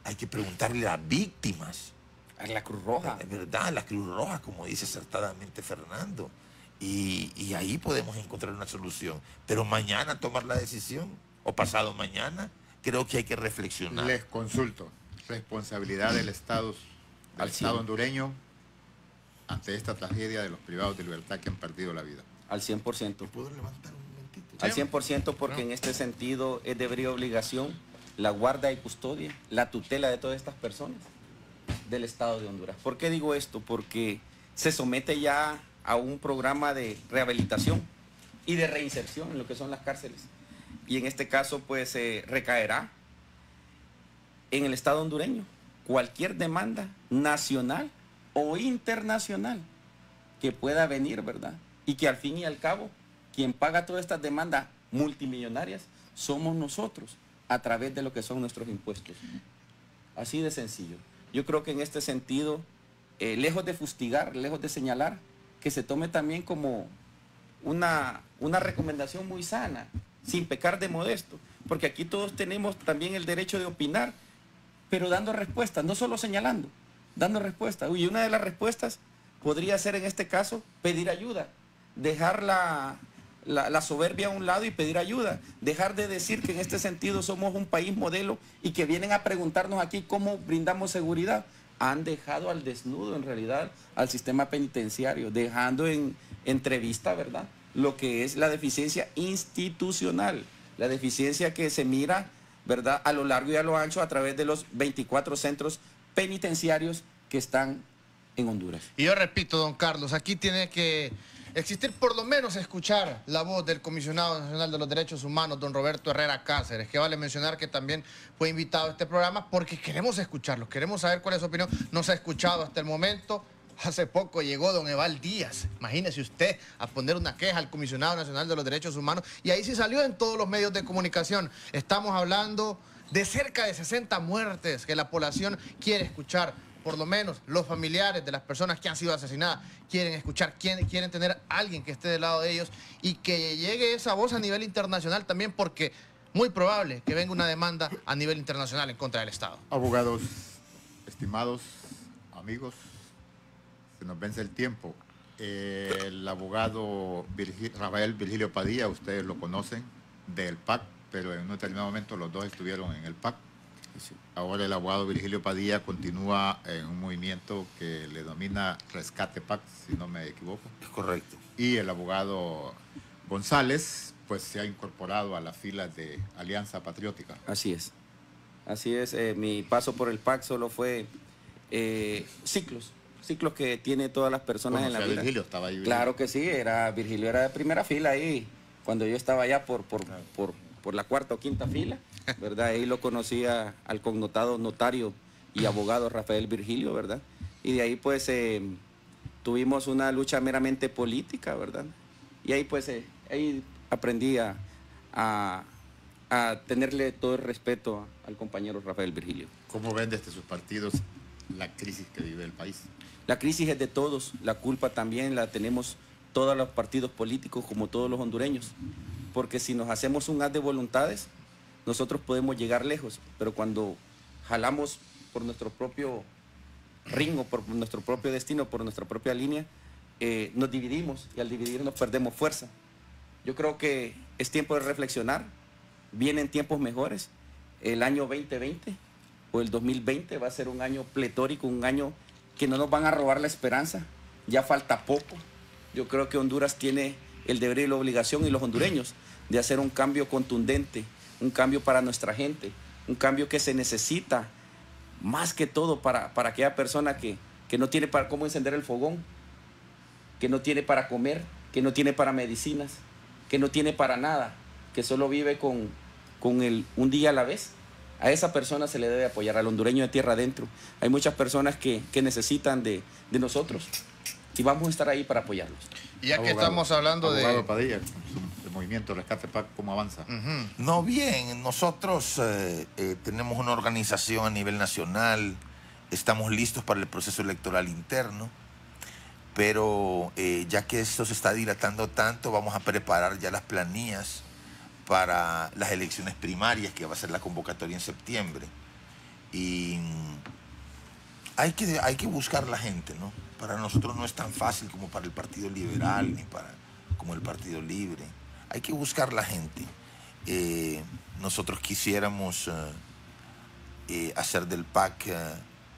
Hay que preguntarle a las víctimas. A la Cruz Roja. Es verdad, la Cruz Roja, como dice acertadamente Fernando. Y ahí podemos encontrar una solución. Pero mañana tomar la decisión, o pasado mañana, creo que hay que reflexionar. Les consulto, responsabilidad del Estado hondureño ante esta tragedia de los privados de libertad que han perdido la vida. Al 100%. ¿Puedo levantar un momentito? Al 100% porque en este sentido es debería obligación la guarda y custodia, la tutela de todas estas personas del Estado de Honduras. ¿Por qué digo esto? Porque se somete ya a un programa de rehabilitación y de reinserción en lo que son las cárceles. Y en este caso pues recaerá en el Estado hondureño cualquier demanda nacional o internacional que pueda venir, ¿verdad? Y que al fin y al cabo quien paga todas estas demandas multimillonarias somos nosotros a través de lo que son nuestros impuestos. Así de sencillo. Yo creo que en este sentido, lejos de fustigar, lejos de señalar, que se tome también como una recomendación muy sana, sin pecar de modesto, porque aquí todos tenemos también el derecho de opinar, pero dando respuestas, no solo señalando, dando respuestas. Y una de las respuestas podría ser en este caso pedir ayuda, dejar la soberbia a un lado y pedir ayuda, dejar de decir que en este sentido somos un país modelo y que vienen a preguntarnos aquí cómo brindamos seguridad. han dejado al desnudo en realidad al sistema penitenciario, dejando en entrevista, ¿verdad?, lo que es la deficiencia institucional, la deficiencia que se mira, ¿verdad?, a lo largo y a lo ancho a través de los 24 centros penitenciarios que están en Honduras. Y yo repito, don Carlos, aquí tiene que existir por lo menos escuchar la voz del Comisionado Nacional de los Derechos Humanos, don Roberto Herrera Cáceres, que vale mencionar que también fue invitado a este programa porque queremos escucharlo, queremos saber cuál es su opinión. No se ha escuchado hasta el momento. Hace poco llegó don Eval Díaz, imagínese usted, a poner una queja al Comisionado Nacional de los Derechos Humanos, y ahí sí salió en todos los medios de comunicación. Estamos hablando de cerca de 60 muertes que la población quiere escuchar. Por lo menos los familiares de las personas que han sido asesinadas quieren escuchar, quieren tener a alguien que esté del lado de ellos y que llegue esa voz a nivel internacional también, porque muy probable que venga una demanda a nivel internacional en contra del Estado. Abogados, estimados amigos, se nos vence el tiempo. El abogado Rafael Virgilio Padilla, ustedes lo conocen, del PAC, pero en un determinado momento los dos estuvieron en el PAC. Sí. Ahora el abogado Virgilio Padilla continúa en un movimiento que le denomina Rescate PAC, si no me equivoco. Es correcto. Y el abogado González, pues se ha incorporado a las filas de Alianza Patriótica. Así es. Así es. Mi paso por el PAC solo fue ciclos que tiene todas las personas en la vida. Virgilio estaba ahí. Claro que sí, Virgilio era de primera fila ahí, cuando yo estaba allá por la cuarta o quinta fila, ¿verdad? Ahí lo conocía al connotado notario y abogado Rafael Virgilio, ¿verdad? Y de ahí pues tuvimos una lucha meramente política, ¿verdad? Y ahí pues ahí aprendí a tenerle todo el respeto al compañero Rafael Virgilio. ¿Cómo ven desde sus partidos la crisis que vive el país? La crisis es de todos, la culpa también la tenemos todos los partidos políticos como todos los hondureños, porque si nos hacemos un haz de voluntades, nosotros podemos llegar lejos, pero cuando jalamos por nuestro propio ritmo, por nuestro propio destino, por nuestra propia línea, nos dividimos y al dividirnos perdemos fuerza. Yo creo que es tiempo de reflexionar, vienen tiempos mejores, el año 2020 o el 2020 va a ser un año pletórico, un año que no nos van a robar la esperanza, ya falta poco. Yo creo que Honduras tiene el deber y la obligación, y los hondureños, de hacer un cambio contundente, un cambio para nuestra gente, un cambio que se necesita más que todo para aquella persona que no tiene para cómo encender el fogón, que no tiene para comer, que no tiene para medicinas, que no tiene para nada, que solo vive con un día a la vez. A esa persona se le debe apoyar, al hondureño de tierra adentro. Hay muchas personas que necesitan de nosotros y vamos a estar ahí para apoyarlos. Y ya que estamos hablando abogado Padilla, el movimiento Rescate PAC, ¿cómo avanza? No, bien, nosotros tenemos una organización a nivel nacional, estamos listos para el proceso electoral interno, pero ya que esto se está dilatando tanto, vamos a preparar ya las planillas para las elecciones primarias, que va a ser la convocatoria en septiembre. Y hay que buscar la gente, ¿no? Para nosotros no es tan fácil como para el Partido Liberal, ni como el Partido Libre. Hay que buscar la gente. Nosotros quisiéramos hacer del PAC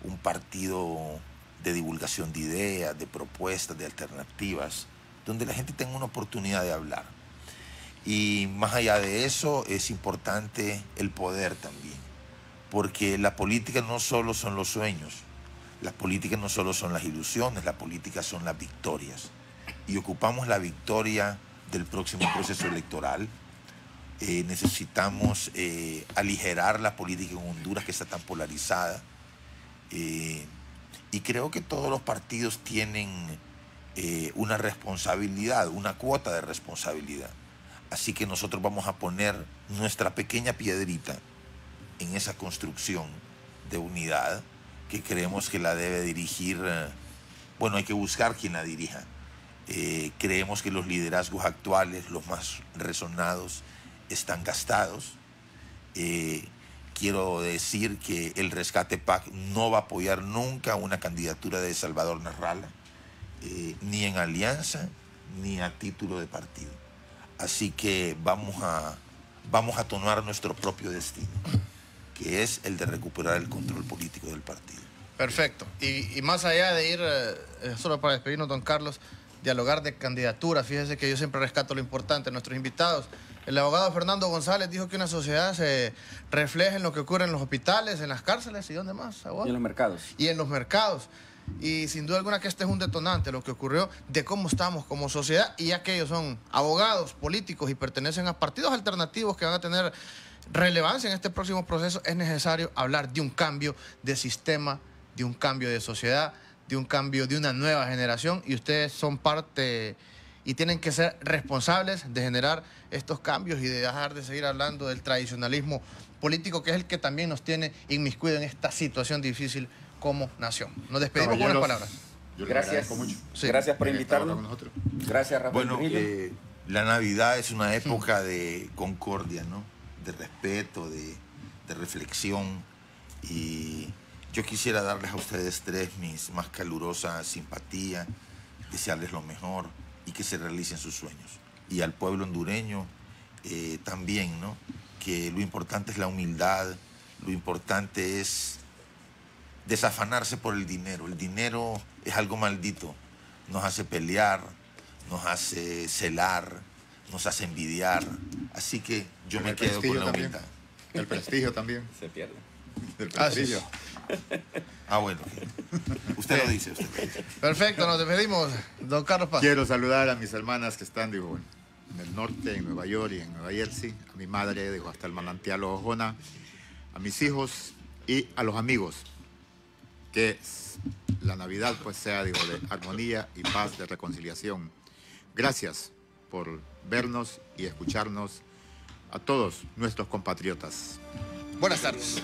un partido de divulgación de ideas, de propuestas, de alternativas, donde la gente tenga una oportunidad de hablar. Y más allá de eso, es importante el poder también, porque la política no solo son los sueños, la política no solo son las ilusiones, la política son las victorias. Y ocupamos la victoria del próximo proceso electoral. Necesitamos aligerar la política en Honduras, que está tan polarizada. Y creo que todos los partidos tienen una responsabilidad, una cuota de responsabilidad. Así que nosotros vamos a poner nuestra pequeña piedrita en esa construcción de unidad que creemos que la debe dirigir, bueno, hay que buscar quien la dirija. Creemos que los liderazgos actuales, los más resonados, están gastados. Quiero decir que el Rescate PAC no va a apoyar nunca una candidatura de Salvador Narrala, ni en alianza, ni a título de partido. Así que vamos a tomar nuestro propio destino, que es el de recuperar el control político del partido. Perfecto. Y más allá de ir, solo para despedirnos, don Carlos, dialogar de candidaturas, fíjese que yo siempre rescato lo importante de nuestros invitados. El abogado Fernando González dijo que una sociedad se refleja en lo que ocurre en los hospitales, en las cárceles y ¿dónde más, abogado? Y en los mercados. Y en los mercados. Y sin duda alguna que este es un detonante, lo que ocurrió, de cómo estamos como sociedad, y ya que ellos son abogados, políticos y pertenecen a partidos alternativos que van a tener relevancia en este próximo proceso, es necesario hablar de un cambio de sistema, de un cambio de sociedad, de un cambio de una nueva generación, y ustedes son parte y tienen que ser responsables de generar estos cambios y de dejar de seguir hablando del tradicionalismo político, que es el que también nos tiene inmiscuido en esta situación difícil como nación. Nos despedimos con unas palabras. Yo Gracias. mucho. Sí. Gracias por invitarnos. Gracias, Rafael. Bueno, la Navidad es una época de concordia, ¿no? De respeto, de reflexión. Y yo quisiera darles a ustedes tres mis más calurosas simpatía, desearles lo mejor y que se realicen sus sueños. Y al pueblo hondureño también, ¿no? Que lo importante es la humildad, lo importante es desafanarse por el dinero. El dinero es algo maldito, nos hace pelear, nos hace celar, nos hace envidiar. Así que yo me quedo con la humildad. El prestigio también. Se pierde. El prestigio. Bueno. Usted lo dice, usted lo dice. Perfecto, nos despedimos. Don Carlos Paz. Quiero saludar a mis hermanas que están, digo, en el norte, en Nueva York y en Nueva Jersey, a mi madre, digo, hasta el manantial Ojona, a mis hijos y a los amigos. Que la Navidad pues sea, digo, de armonía y paz, de reconciliación. Gracias por vernos y escucharnos a todos nuestros compatriotas. Buenas tardes.